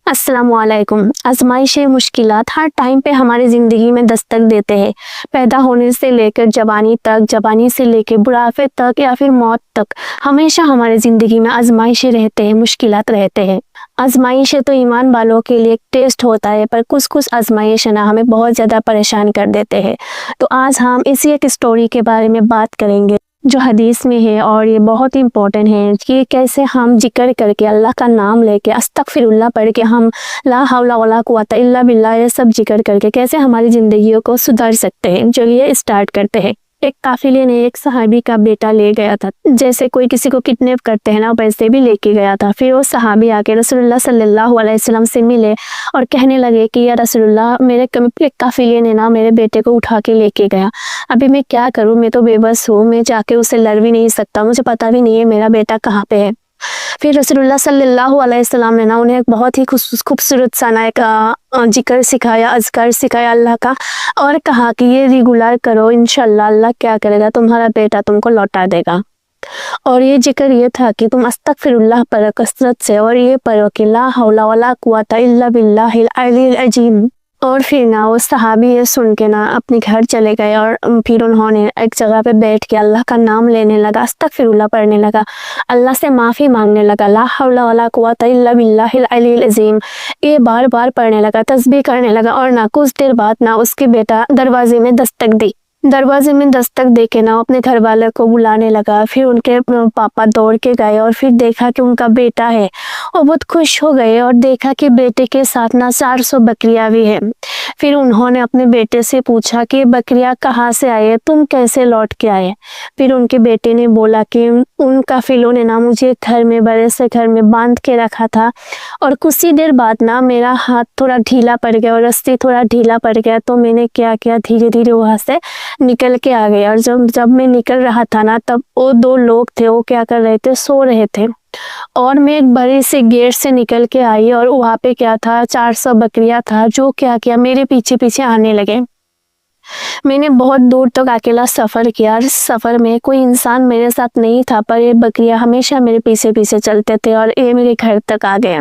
अस्सलामुअलैकुम। आजमाइशें मुश्किलात हर टाइम पे हमारी ज़िंदगी में दस्तक देते हैं। पैदा होने से लेकर जवानी तक, जवानी से लेकर बुढ़ापे तक या फिर मौत तक हमेशा हमारी ज़िंदगी में आजमाइशें रहते हैं, मुश्किलात रहते हैं। आजमाइशें तो ईमान वालों के लिए एक टेस्ट होता है, पर कुछ कुछ आजमाइशें ना हमें बहुत ज़्यादा परेशान कर देते हैं। तो आज हम इसी एक स्टोरी के बारे में बात करेंगे जो हदीस में है, और ये बहुत ही इम्पोर्टेंट है कि कैसे हम जिक्र करके अल्लाह का नाम लेके अस्तगफिरुल्लाह पढ़ के हम ला हौला वला कुव्वता इल्ला बिल्लाह ये सब जिक्र करके कैसे हमारी ज़िंदगियों को सुधार सकते हैं। चलिए स्टार्ट करते हैं। एक काफिले ने एक सहाबी का बेटा ले गया था। जैसे कोई किसी को किडनैप करते हैं ना, वैसे भी लेके गया था। फिर वो सहाबी आके रसूलुल्लाह सल्लल्लाहु अलैहि वसल्लम से मिले और कहने लगे कि या रसूलुल्लाह, मेरे काफिले ने ना मेरे बेटे को उठा के लेके गया। अभी मैं क्या करूँ, मैं तो बेबस हूँ, मैं जाके उससे लड़ भी नहीं सकता, मुझे पता भी नहीं है मेरा बेटा कहाँ पे है। फिर रसूलुल्लाह सल्लल्लाहु अलैहि वसल्लम ने ना उन्हें एक बहुत ही खूबसूरत सा ना एक जिक्र सिखाया, अज़कार सिखाया अल्लाह का, और कहा कि ये रेगुलर करो, इंशाल्लाह अल्लाह क्या करेगा, तुम्हारा बेटा तुमको लौटा देगा। और ये जिक्र ये था कि तुम अस्तगफिरुल्लाह पढ़ो कसरत से, और ये पढ़ो कि ला हौला वला कुव्वता इल्ला बिल्लाहिल अलील अज़ीम। और फिर ना वो सहाबी ये सुन के ना अपने घर चले गए, और फिर उन्होंने एक जगह पे बैठ के अल्लाह का नाम लेने लगा, अस्तगफिरुल्लाह पढ़ने लगा, अल्लाह से माफ़ी मांगने लगा, ला हौला वला कुव्वता इल्ला बिल्लाहिल अलील अज़ीम ये बार बार पढ़ने लगा, तस्बीह करने लगा। और ना कुछ देर बाद ना उसके बेटा दरवाजे में दस्तक दी। दरवाजे में दस्तक देके ना अपने घर वाले को बुलाने लगा। फिर उनके पापा दौड़ के गए और फिर देखा कि उनका बेटा है, और बहुत खुश हो गए और देखा कि बेटे के साथ ना 400 बकरियां भी है। फिर उन्होंने अपने बेटे से पूछा कि बकरियां कहाँ से आए, तुम कैसे लौट के आए। फिर उनके बेटे ने बोला कि उन काफिलों ने ना मुझे घर में, बड़े से घर में बांध के रखा था, और कुछ ही देर बाद ना मेरा हाथ थोड़ा ढीला पड़ गया और रस्सी थोड़ा ढीला पड़ गया, तो मैंने क्या किया, धीरे धीरे वहाँ से निकल के आ गए। और जब मैं निकल रहा था ना, तब वो दो लोग थे, वो क्या कर रहे थे, सो रहे थे। और मैं एक बड़े से गेट से निकल के आई, और वहाँ पे क्या था, 400 बकरियां था, जो क्या किया, मेरे पीछे पीछे आने लगे। मैंने बहुत दूर तक अकेला सफ़र किया, और इस सफ़र में कोई इंसान मेरे साथ नहीं था, पर ये बकरियां हमेशा मेरे पीछे पीछे चलते थे, और ये मेरे घर तक आ गए।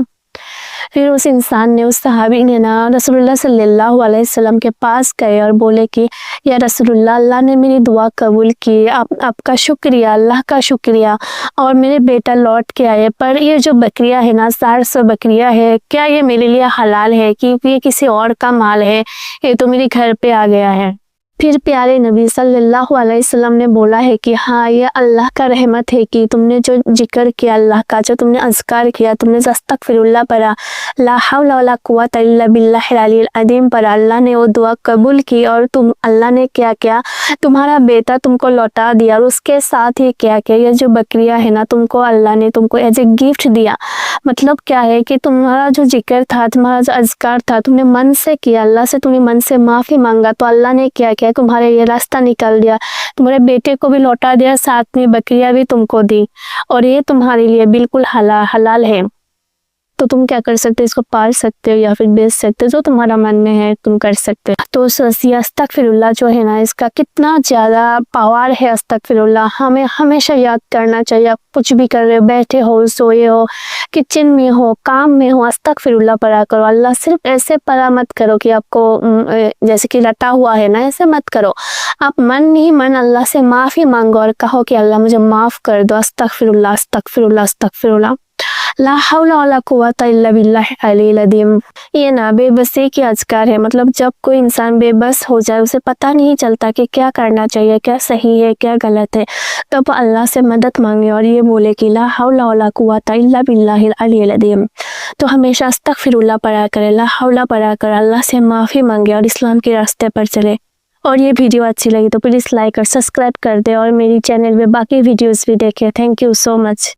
फिर उस इंसान ने, उस सहाबी ने ना रसूलुल्लाह सल्लल्लाहु अलैहि वसल्लम के पास गए और बोले कि या रसूलुल्लाह, अल्लाह ने मेरी दुआ कबूल की, आपका शुक्रिया, अल्लाह का शुक्रिया, और मेरे बेटा लौट के आए। पर ये जो बकरियां है ना, 400 बकरियां है, क्या ये मेरे लिए हलाल है कि ये किसी और का माल है, ये तो मेरे घर पे आ गया है। फिर प्यारे नबी सल्लल्लाहु अलैहि वसल्लम ने बोला है कि हाँ, ये अल्लाह का रहमत है कि तुमने जो जिक्र किया अल्लाह का, जो तुमने अज़कार किया, तुमने अस्तगफिरुल्लाह पढ़ा, ला हौला वला कुव्वता इल्ला बिल्लाहिल अलील अज़ीम पढ़ा, अल्लाह ने वो दुआ कबूल की, और अल्लाह ने क्या किया, तुम्हारा बेटा तुमको लौटा दिया। और उसके साथ ही क्या किया, ये जो बकरियां है ना, तुमको अल्लाह ने तुमको एज ए गिफ्ट दिया। मतलब क्या है कि तुम्हारा जो जिक्र था, तुम्हारा जो अज़कार था, तुमने मन से किया, अल्लाह से तुमने मन से माफ़ी मांगा, तो अल्लाह ने क्या किया, तुम्हारे ये रास्ता निकाल दिया, तुम्हारे बेटे को भी लौटा दिया, साथ में बकरियां भी तुमको दी, और ये तुम्हारे लिए बिल्कुल हलाल है। तो तुम क्या कर सकते हो, इसको पाल सकते हो या फिर बेच सकते हो, जो तुम्हारा मन में है तुम कर सकते हो। तो अस्तगफिरुल्लाह जो है ना, इसका कितना ज़्यादा पावर है। अस्तगफिरुल्लाह हमें हमेशा याद करना चाहिए। आप कुछ भी कर रहे हो, बैठे हो, सोए हो, किचन में हो, काम में हो, अस्तगफिरुल्लाह पढ़ा करो। अल्लाह सिर्फ ऐसे पढ़ा मत करो कि आपको जैसे कि रटा हुआ है ना, ऐसे मत करो। आप मन ही मन अल्लाह से माफ़ी मांगो और कहो कि अल्लाह मुझे माफ़ कर दो, अस्तगफिरुल्लाह अस्तगफिरुल्लाह अस्तगफिरुल्लाह, ला हौला वला कुव्वता इल्ला बिल्लाहिल अलील अज़ीम। ये ना बेबसी की अज़कार है। मतलब जब कोई इंसान बेबस हो जाए, उसे पता नहीं चलता कि क्या करना चाहिए, क्या सही है, क्या गलत है, तब अल्लाह से मदद मांगे और ये बोले कि ला हौला वला कुव्वता इल्ला बिल्लाहिल अलील अज़ीम। तो हमेशा अस्तगफिरुल्लाह पढ़ा करें, ला हौला पढ़ा कर अल्लाह से माफ़ी मांगे और इस्लाम के रास्ते पर चले। और ये वीडियो अच्छी लगी तो प्लीज़ लाइक और सब्सक्राइब कर दे, और मेरी चैनल में बाकी वीडियोस भी देखें। Thank you so much.